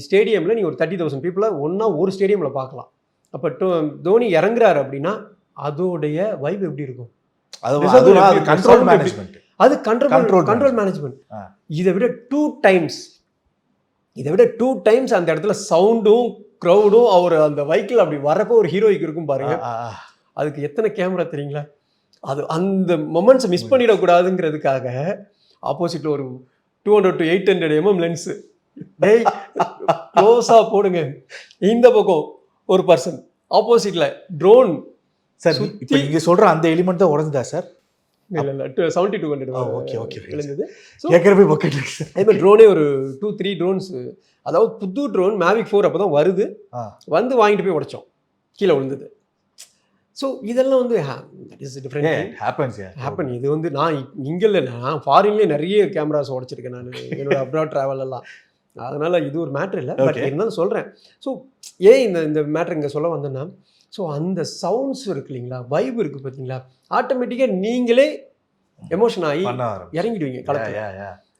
ஸ்டேடியமில் நீங்கள் ஒரு 30,000 பீப்புளை ஒன்றா ஒரு ஸ்டேடியமில் பார்க்கலாம். அப்போ தோனி இறங்குறாரு அப்படின்னா அதோடைய வைப் எப்படி இருக்கும்? அது கண்ட்ரோல் மேனேஜ்மெண்ட். அது கண்ட்ரோல் மேனேஜ்மெண்ட். இதை விட 2 டைம்ஸ் அந்த இடத்துல சவுண்டும் க்ரௌடும் அவர் அந்த வைக்கில் அப்படி வரப்போ ஒரு ஹீரோய்க்கு இருக்கும் பாருங்க. அதுக்கு எத்தனை கேமரா தெரியுங்களா? அது அந்த மொமெண்ட்ஸை மிஸ் பண்ணிடக்கூடாதுங்கிறதுக்காக ஆப்போசிட்டில் ஒரு 200 to 800 mm லென்ஸு டேய் க்ளோஸாக போடுங்க. இந்த பக்கம் ஒரு பர்சன் ஆப்போசிட்டில் ட்ரோன். சார் இப்போ நீங்கள் சொல்கிற அந்த எலிமெண்ட் தான் உடஞ்சுதா சார்? இல்லை 7200 விழுந்தது. ஏற்கனவே பக்கெட் அதே மாதிரி ட்ரோனே ஒரு 2-3 ட்ரோன்ஸ், அதாவது புது ட்ரோன் மேவிக் 4 அப்போ தான் வருது, வந்து வாங்கிட்டு போய் உடைச்சோம், கீழே விழுந்தது. ஸோ இதெல்லாம் வந்து தட் இஸ் டிஃப்ரெண்ட் ஹேப்பன். இது வந்து நான் இங்கே இல்லை, நான் ஃபாரின்லேயே நிறைய கேமராஸ் உடைச்சிருக்கேன் நான் என்னோட அப்ராட் ட்ராவலெல்லாம். அதனால் இது ஒரு மேட்ரு இல்லை. பட் இருந்தாலும் சொல்கிறேன். ஸோ ஏன் இந்த மேட்ரு இங்கே சொல்ல வந்தேன்னா, ஸோ அந்த சவுண்ட்ஸ் இருக்கு இல்லைங்களா, வைப் இருக்குது பார்த்தீங்களா, ஆட்டோமேட்டிக்காக நீங்களே எமோஷன் ஆகி இறங்கிடுவீங்க களத்தில்.